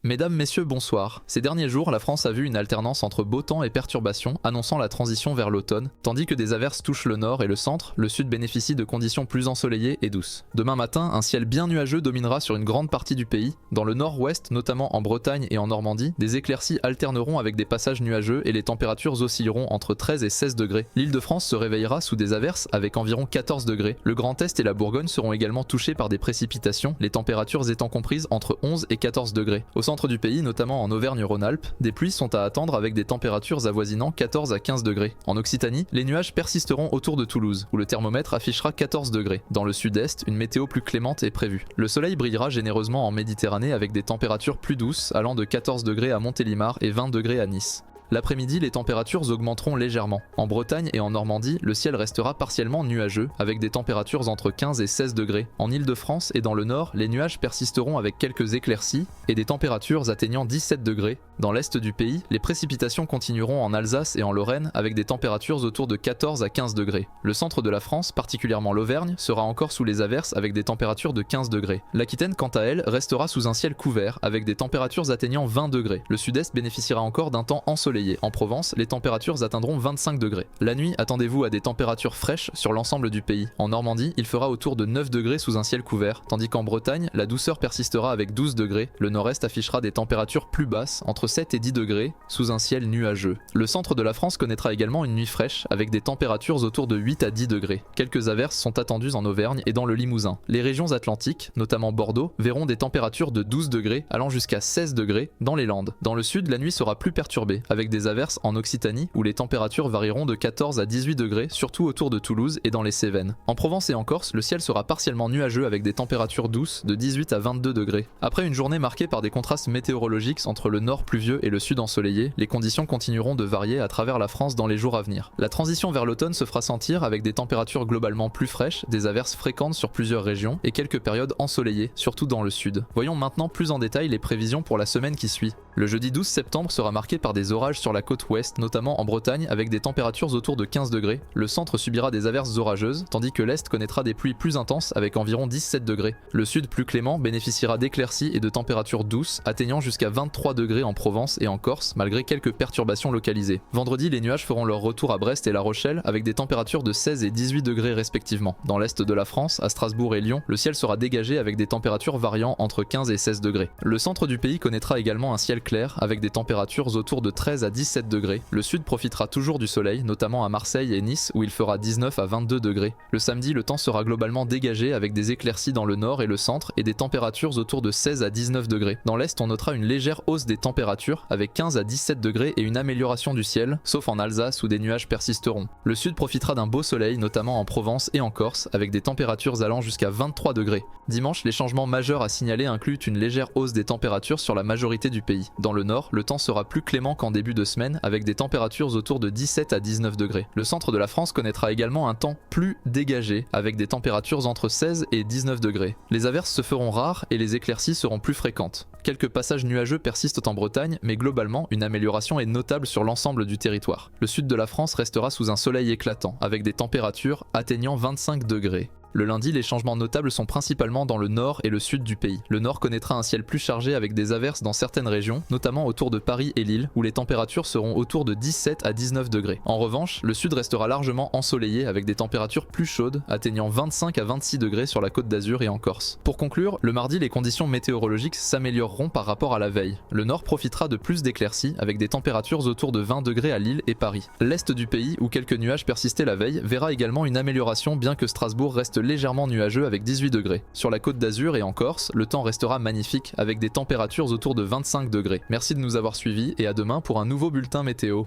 Mesdames, messieurs, bonsoir. Ces derniers jours, la France a vu une alternance entre beau temps et perturbations, annonçant la transition vers l'automne, tandis que des averses touchent le nord et le centre, le sud bénéficie de conditions plus ensoleillées et douces. Demain matin, un ciel bien nuageux dominera sur une grande partie du pays. Dans le nord-ouest, notamment en Bretagne et en Normandie, des éclaircies alterneront avec des passages nuageux et les températures oscilleront entre 13 et 16 degrés. L'Île-de-France se réveillera sous des averses avec environ 14 degrés. Le Grand Est et la Bourgogne seront également touchés par des précipitations, les températures étant comprises entre 11 et 14 degrés. Au centre du pays, notamment en Auvergne-Rhône-Alpes, des pluies sont à attendre avec des températures avoisinant 14 à 15 degrés. En Occitanie, les nuages persisteront autour de Toulouse, où le thermomètre affichera 14 degrés. Dans le sud-est, une météo plus clémente est prévue. Le soleil brillera généreusement en Méditerranée avec des températures plus douces, allant de 14 degrés à Montélimar et 20 degrés à Nice. L'après-midi, les températures augmenteront légèrement. En Bretagne et en Normandie, le ciel restera partiellement nuageux, avec des températures entre 15 et 16 degrés. En Île-de-France et dans le nord, les nuages persisteront avec quelques éclaircies et des températures atteignant 17 degrés. Dans l'est du pays, les précipitations continueront en Alsace et en Lorraine avec des températures autour de 14 à 15 degrés. Le centre de la France, particulièrement l'Auvergne, sera encore sous les averses avec des températures de 15 degrés. L'Aquitaine, quant à elle, restera sous un ciel couvert avec des températures atteignant 20 degrés. Le sud-est bénéficiera encore d'un temps ensoleillé. En Provence, les températures atteindront 25 degrés. La nuit, attendez-vous à des températures fraîches sur l'ensemble du pays. En Normandie, il fera autour de 9 degrés sous un ciel couvert, tandis qu'en Bretagne, la douceur persistera avec 12 degrés. Le nord-est affichera des températures plus basses, entre 7 et 10 degrés, sous un ciel nuageux. Le centre de la France connaîtra également une nuit fraîche, avec des températures autour de 8 à 10 degrés. Quelques averses sont attendues en Auvergne et dans le Limousin. Les régions atlantiques, notamment Bordeaux, verront des températures de 12 degrés, allant jusqu'à 16 degrés dans les Landes. Dans le sud, la nuit sera plus perturbée, avec des averses en Occitanie où les températures varieront de 14 à 18 degrés, surtout autour de Toulouse et dans les Cévennes. En Provence et en Corse, le ciel sera partiellement nuageux avec des températures douces de 18 à 22 degrés. Après une journée marquée par des contrastes météorologiques entre le nord pluvieux et le sud ensoleillé, les conditions continueront de varier à travers la France dans les jours à venir. La transition vers l'automne se fera sentir avec des températures globalement plus fraîches, des averses fréquentes sur plusieurs régions et quelques périodes ensoleillées, surtout dans le sud. Voyons maintenant plus en détail les prévisions pour la semaine qui suit. Le jeudi 12 septembre sera marqué par des orages sur la côte ouest, notamment en Bretagne, avec des températures autour de 15 degrés. Le centre subira des averses orageuses, tandis que l'est connaîtra des pluies plus intenses avec environ 17 degrés. Le sud, plus clément, bénéficiera d'éclaircies et de températures douces, atteignant jusqu'à 23 degrés en Provence et en Corse, malgré quelques perturbations localisées. Vendredi, les nuages feront leur retour à Brest et La Rochelle, avec des températures de 16 et 18 degrés respectivement. Dans l'est de la France, à Strasbourg et Lyon, le ciel sera dégagé avec des températures variant entre 15 et 16 degrés. Le centre du pays connaîtra également un ciel clair, avec des températures autour de 13 à 17 degrés. Le sud profitera toujours du soleil, notamment à Marseille et Nice où il fera 19 à 22 degrés. Le samedi, le temps sera globalement dégagé avec des éclaircies dans le nord et le centre et des températures autour de 16 à 19 degrés. Dans l'est, on notera une légère hausse des températures avec 15 à 17 degrés et une amélioration du ciel, sauf en Alsace où des nuages persisteront. Le sud profitera d'un beau soleil, notamment en Provence et en Corse, avec des températures allant jusqu'à 23 degrés. Dimanche, les changements majeurs à signaler incluent une légère hausse des températures sur la majorité du pays. Dans le nord, le temps sera plus clément qu'en début de semaine, avec des températures autour de 17 à 19 degrés. Le centre de la France connaîtra également un temps plus dégagé, avec des températures entre 16 et 19 degrés. Les averses se feront rares et les éclaircies seront plus fréquentes. Quelques passages nuageux persistent en Bretagne, mais globalement, une amélioration est notable sur l'ensemble du territoire. Le sud de la France restera sous un soleil éclatant, avec des températures atteignant 25 degrés. Le lundi, les changements notables sont principalement dans le nord et le sud du pays. Le nord connaîtra un ciel plus chargé avec des averses dans certaines régions, notamment autour de Paris et Lille, où les températures seront autour de 17 à 19 degrés. En revanche, le sud restera largement ensoleillé avec des températures plus chaudes, atteignant 25 à 26 degrés sur la côte d'Azur et en Corse. Pour conclure, le mardi, les conditions météorologiques s'amélioreront par rapport à la veille. Le nord profitera de plus d'éclaircies, avec des températures autour de 20 degrés à Lille et Paris. L'est du pays, où quelques nuages persistaient la veille, verra également une amélioration bien que Strasbourg reste légèrement nuageux avec 18 degrés. Sur la côte d'Azur et en Corse, le temps restera magnifique avec des températures autour de 25 degrés. Merci de nous avoir suivis et à demain pour un nouveau bulletin météo.